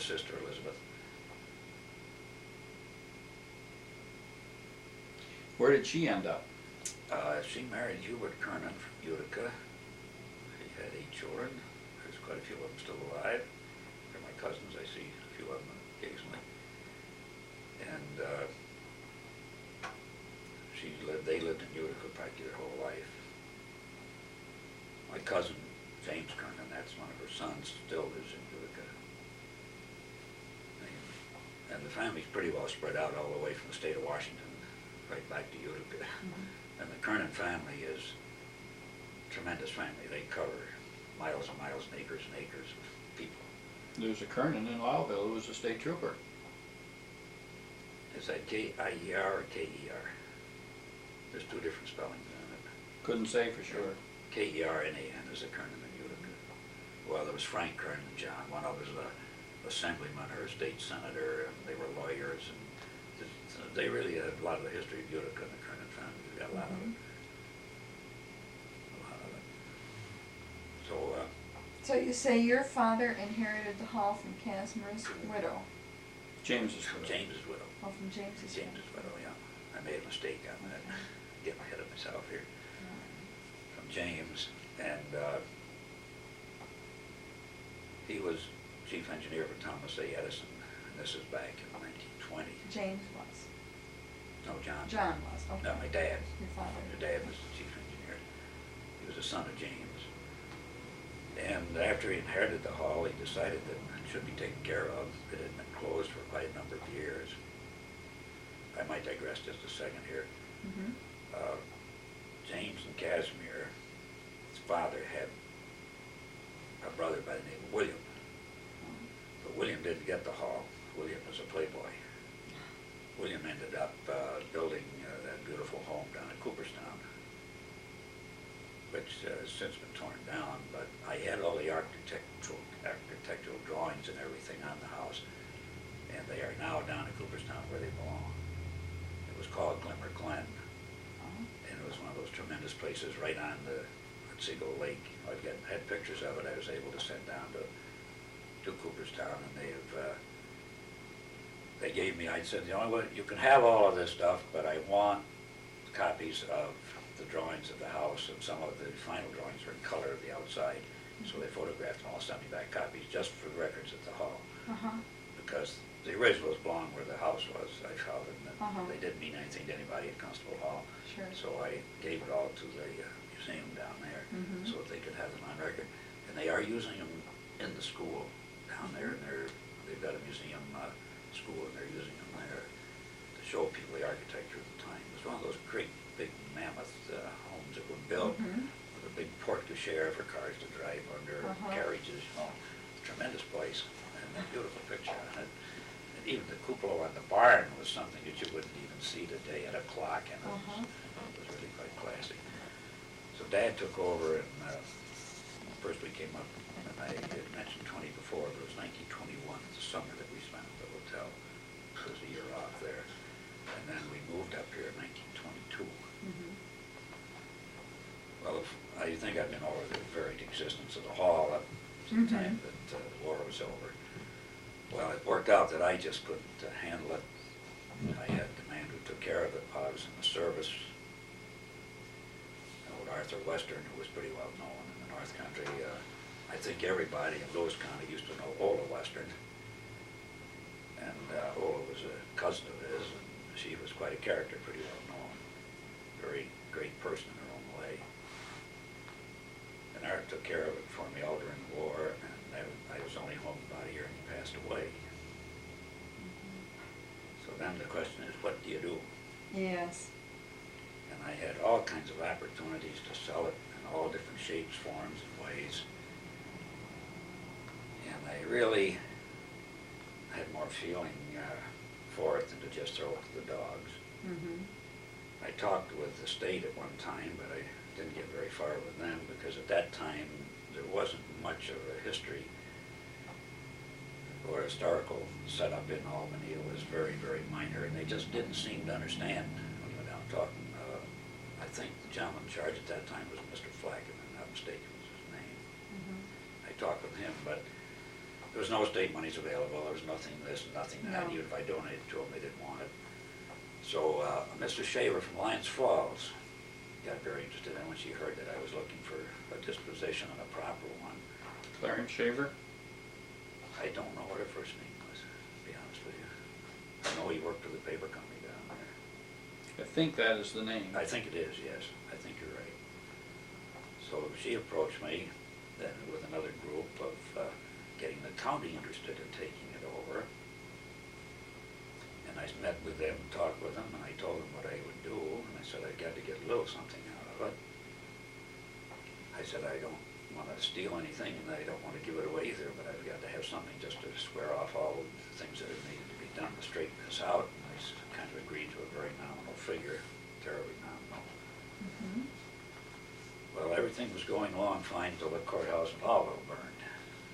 his sister Elizabeth. Where did she end up? She married Hubert Kernan from Utica. He had 8 children. There's quite a few of them still alive. They're my cousins. I see a few of them occasionally. And they lived in Utica practically their whole life. My cousin, James Kernan, that's one of her sons, still lives in Utica. And the family's pretty well spread out all the way from the state of Washington right back to Utica. And the Kernan family is a tremendous family. They cover miles and miles and acres of people. There's a Kernan in Lowville who was a state trooper. Is that K-I-E-R or K-E-R? There's 2 different spellings on it. Couldn't say for sure. K-E-R-N-A-N is a Kernan in Utica. Well, there was Frank Kernan and John. One of them was an assemblyman or a state senator, and they were lawyers. And they really had a lot of the history of Utica and the Kernan family. They got a lot of it. A lot of it. So, So you say your father inherited the hall from Casimir's widow? James's from widow. James's widow. Oh, from James's widow. James's widow, yeah. I made a mistake on that. Getting ahead of myself here. From James, and he was chief engineer for Thomas A. Edison, and this is back in 1920. James was. No, John. John was, okay. No, my dad. Your father. My dad was the chief engineer. He was a son of James. And after he inherited the hall, he decided that it should be taken care of. It had been closed for quite a number of years. I might digress just a second here. James and Casimir, his father had a brother by the name of William. But William didn't get the hall. William was a playboy. William ended up building that beautiful home down at Cooperstown, which has since been torn down, but I had all the architectural drawings and everything on the house, and they are now down at Cooperstown where they belong. It was called Glimmer Glen, and it was one of those tremendous places right on the Otsego Lake. Had pictures of it I was able to send down to Cooperstown, and they gave me, I said, you know what, you can have all of this stuff, but I want copies of the drawings of the house, and some of the final drawings are in color of the outside. So they photographed them all, sent me back copies just for the records at the hall. Because the originals belong where the house was, I felt, and they didn't mean anything to anybody at Constable Hall. Sure. So I gave it all to the museum down there so that they could have them on record. And they are using them in the school down there, and they've got a museum school, and they're using them there to show people the architecture of the time. It was one of those great, big, mammoth homes that were built with a big porte-cochere for cars to drive under, carriages, you know, tremendous place, and a beautiful picture on it. And even the cupola on the barn was something that you wouldn't even see today, and a clock, and it was really quite classy. So Dad took over, and first we came up, and I had mentioned 20 before, but it was 1921, the summer that we spent at the hotel. It was a year off there. And then we moved up here in 1922. Well, I think I've been over the varied existence of the hall up to the time that the war was over. Well, it worked out that I just couldn't handle it. I had the man who took care of it while I was in the service, old Arthur Western, who was pretty well known in the North Country. I think everybody in Lewis County used to know Ola Western. And Ola was a cousin of his, and she was quite a character, pretty well known. Very great person in her own way. And Art took care of it for me all during the war, and I was only home about a year and he passed away. So then the question is, what do you do? Yes. And I had all kinds of opportunities to sell it in all different shapes, forms, and ways. And I really had more feeling for it than to just throw it to the dogs. I talked with the state at one time, but I didn't get very far with them because at that time there wasn't much of a history or historical setup in Albany. It was very, very minor, and they just didn't seem to understand when we went out talking. I think the gentleman in charge at that time was Mr. Flack, if I'm not mistaken was his name. I talked with him, but there was no state monies available, there was nothing this, nothing that, No. even if I donated to them, they didn't want it. So Mr. Shaver from Lions Falls got very interested in when she heard that I was looking for a disposition and a proper one. Clarence Shaver? I don't know what her first name was, to be honest with you. I know he worked for the paper company down there. I think that is the name. I think it is, yes. I think you're right. So she approached me then with another group of getting the county interested in taking it over. And I met with them, talked with them, and I told them what I would do, and I said I'd got to get a little something out of it. I said I don't want to steal anything, and I don't want to give it away either, but I've got to have something just to square off all the things that have needed to be done to straighten this out. And I kind of agreed to a very nominal figure, terribly nominal. Mhm. Well, everything was going along fine until the courthouse in Lowville burned.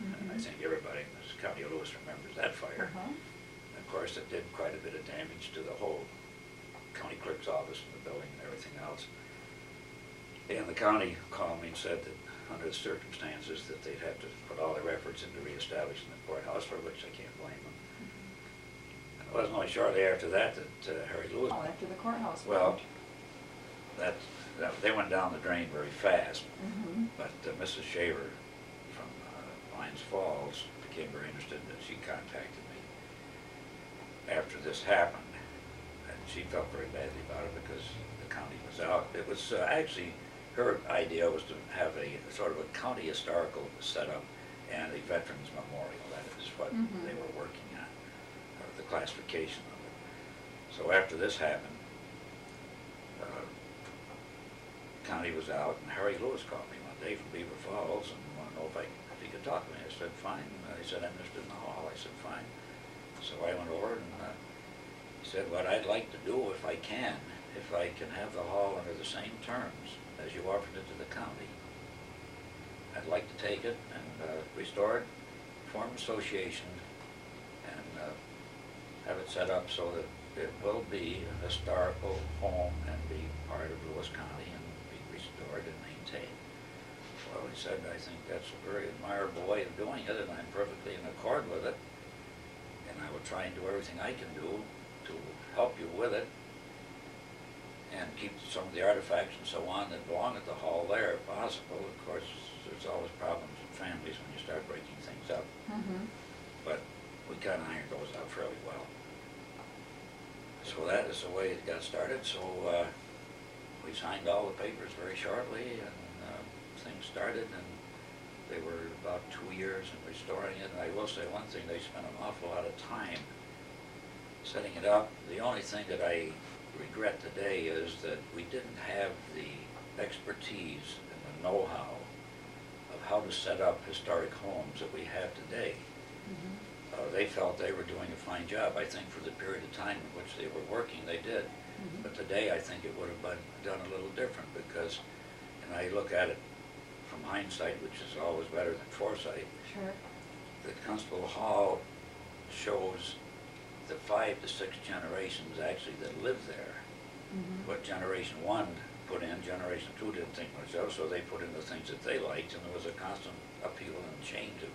And I think everybody in this county of Lewis remembers that fire. Uh-huh. Of course, it did quite a bit of damage to the whole county clerk's office and the building and everything else. And the county called me and said that under the circumstances that they'd have to put all their efforts into reestablishing the courthouse, for which I can't blame them. And it wasn't only shortly after that that Harry Lewis... Oh, after the courthouse. Well, they went down the drain very fast. Mhm. But Mrs. Shaver from Lions Falls became very interested, and she contacted me after this happened, and she felt very badly about it because the county was out. It was actually, her idea was to have a sort of a county historical setup and a veterans memorial. That is what they were working on, the classification of it. So after this happened, county was out, and Harry Lewis called me one day from Beaver Falls and wanted to know if he could talk to me. I said, fine. He said, I'm interested in the hall. I said, fine. So I went over, and he said, what I'd like to do, if I can have the hall under the same terms as you offered it to the county, I'd like to take it and restore it, form an association, and have it set up so that it will be a historical home and be part of Lewis County and be restored and maintained. Well, he said, I think that's a very admirable way of doing it, and I'm perfectly in accord with it, and I will try and do everything I can do to help you with it and keep some of the artifacts and so on that belong at the hall there if possible. Of course, there's always problems in families when you start breaking things up, but we kind of ironed those out fairly well. So that is the way it got started. So we signed all the papers very shortly, and things started, and they were about 2 years in restoring it. And I will say one thing, they spent an awful lot of time setting it up. The only thing that I regret today is that we didn't have the expertise and the know-how of how to set up historic homes that we have today. They felt they were doing a fine job. I think for the period of time in which they were working, they did. But today, I think it would have been done a little different because, and I look at it from hindsight, which is always better than foresight. Sure. The Constable Hall shows the 5 to 6 generations actually that lived there. What Generation 1 put in, Generation 2 didn't think much of, so they put in the things that they liked, and there was a constant upheaval and change of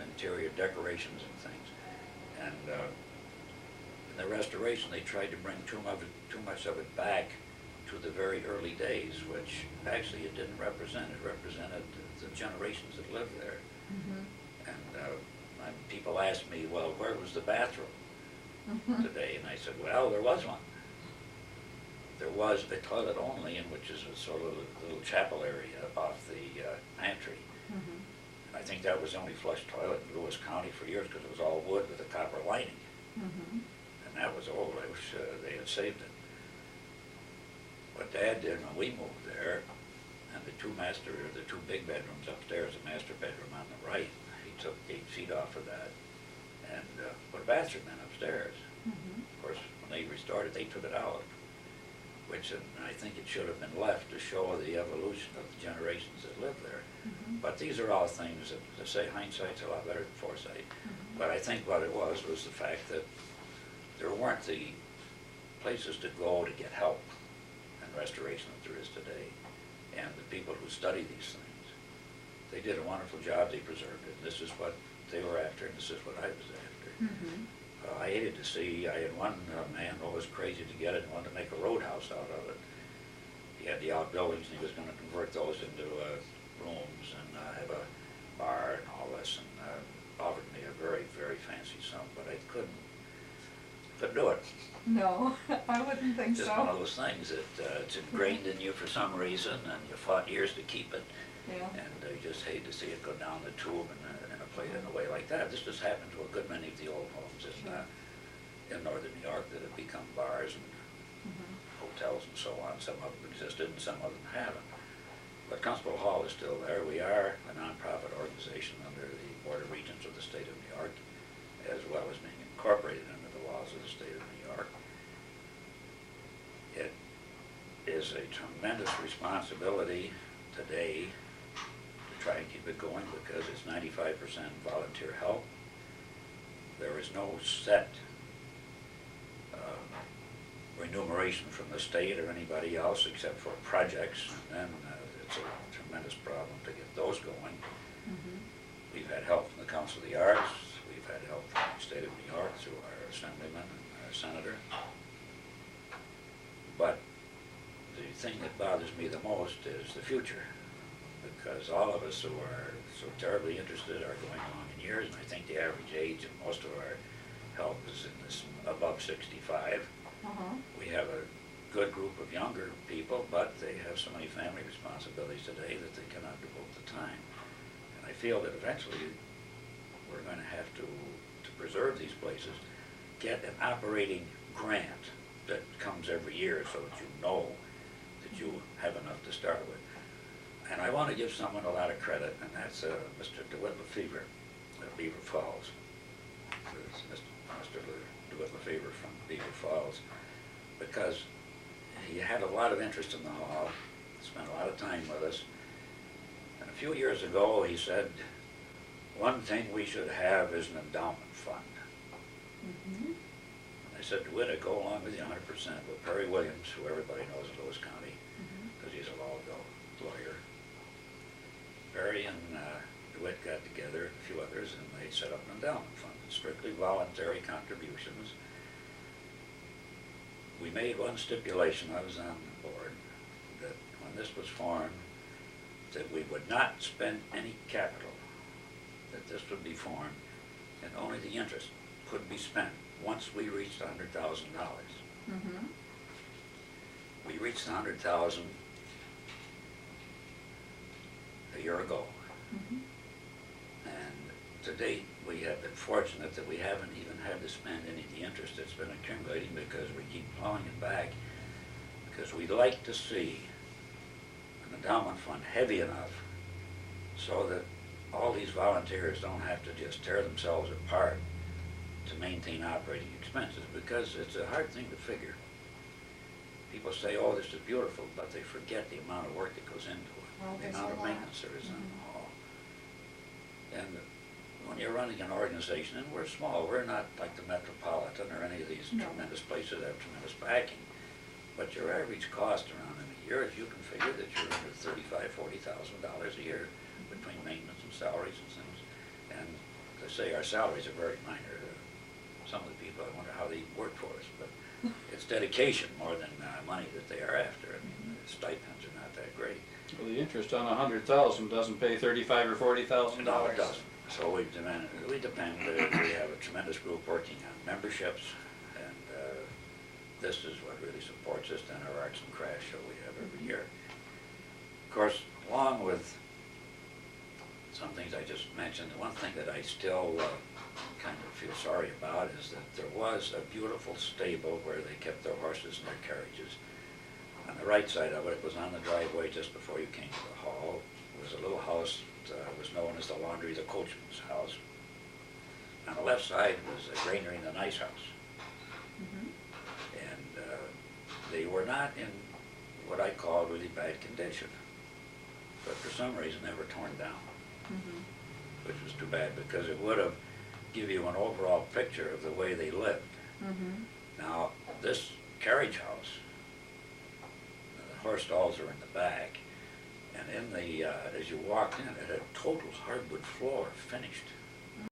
interior decorations and things. And in the restoration, they tried to bring too much of it back to the very early days, which actually it didn't represent. It represented the generations that lived there. And people asked me, well, where was the bathroom today? And I said, well, there was one. There was a toilet only, in which is a sort of little chapel area off the pantry. I think that was the only flush toilet in Lewis County for years because it was all wood with a copper lining. And that was old. I wish they had saved it. What Dad did when we moved there, and the two big bedrooms upstairs, the master bedroom on the right, he took 8 feet off of that and put a bathroom in upstairs. Of course, when they restored it, they took it out, which I think it should have been left to show the evolution of the generations that lived there. But these are all things that, to say hindsight's a lot better than foresight. But I think what it was the fact that there weren't the places to go to get help in restoration that there is today. And the people who study these things, they did a wonderful job, they preserved it. This is what they were after, and this is what I was after. Mm-hmm. I hated to see, I had one man who was crazy to get it and wanted to make a roadhouse out of it. He had the outbuildings and he was going to convert those into rooms and have a bar and all this, and offered me a very, very fancy sum, but I couldn't do it. No, I wouldn't think Just so. one of those things that it's ingrained in you for some reason, and you fought years to keep it, Yeah. and you just hate to see it go down the tube in a way like that. This just happened to a good many of the old homes in northern New York that have become bars and Mm-hmm. hotels and so on. Some of them existed and some of them haven't. But Constable Hall is still there. We are a nonprofit organization under the Board of Regents of the state of New York, as well as being incorporated under the laws of the state of New York. It is a tremendous responsibility today to try and keep it going because it's 95% volunteer help. There is no set remuneration from the state or anybody else except for projects, and then it's a tremendous problem to get those going. Mm-hmm. We've had help from the Council of the Arts, we've had help from the state of New York through our assemblyman and our senator. But the thing that bothers me the most is the future, because all of us who are so terribly interested are going along in years, and I think the average age of most of our help is in this above 65. Uh-huh. We have a good group of younger people, but they have so many family responsibilities today that they cannot devote the time. And I feel that eventually we're going to have to preserve these places, get an operating grant that comes every year so that you know that you have enough to start with. And I want to give someone a lot of credit, and that's Mr. DeWitt Lefevre of Beaver Falls. It's Mr. DeWitt Lefevre from Beaver Falls, because he had a lot of interest in the hall, spent a lot of time with us. And a few years ago he said, one thing we should have is an endowment fund. Mm-hmm. I said, DeWitt, I go along with you 100% with Perry Williams, who everybody knows in Lewis County, because he's a lawyer. Perry and DeWitt got together, a few others, and they set up an endowment fund, strictly voluntary contributions. We made one stipulation, I was on the board, that when this was formed, that we would not spend any capital, that this would be formed, and only the interest could be spent once we reached $100,000. Mm-hmm. We reached $100,000 a year ago. Mm-hmm. And to date, we have been fortunate that we haven't even had to spend any of the interest that's been accumulating because we keep plowing it back, because we'd like to see an endowment fund heavy enough so that all these volunteers don't have to just tear themselves apart to maintain operating expenses, because it's a hard thing to figure. People say, oh, this is beautiful, but they forget the amount of work that goes into it, Well, the there's amount a of lot. maintenance there is in the hall. And when you're running an organization, and we're small, we're not like the Metropolitan or any of these No. tremendous places that have tremendous backing, but your average cost around in a year, you can figure that you're under $35,000, $40,000 a year between maintenance and salaries and things. And to say our salaries are very minor. Some of the people, I wonder how they work for us, but it's dedication more than money that they are after. I mean, the stipends are not that great. Well, the interest on $100,000 doesn't pay $35,000 or $40,000. No, it doesn't. So we depend. We have a tremendous group working on memberships, and this is what really supports us. And our arts and crafts show we have every year. Of course, along with some things I just mentioned, the one thing that I still kind of feel sorry about is that there was a beautiful stable where they kept their horses and their carriages. On the right side of it, it was on the driveway just before you came to the hall. It was a little house that was known as the laundry, the coachman's house. On the left side was a granary and a nice house. Mm-hmm. And they were not in what I call really bad condition. But for some reason they were torn down, Mm-hmm. which was too bad because it would have give you an overall picture of the way they lived. Mm-hmm. Now, this carriage house, the horse stalls are in the back, and in the, as you walked in, it had a total hardwood floor finished.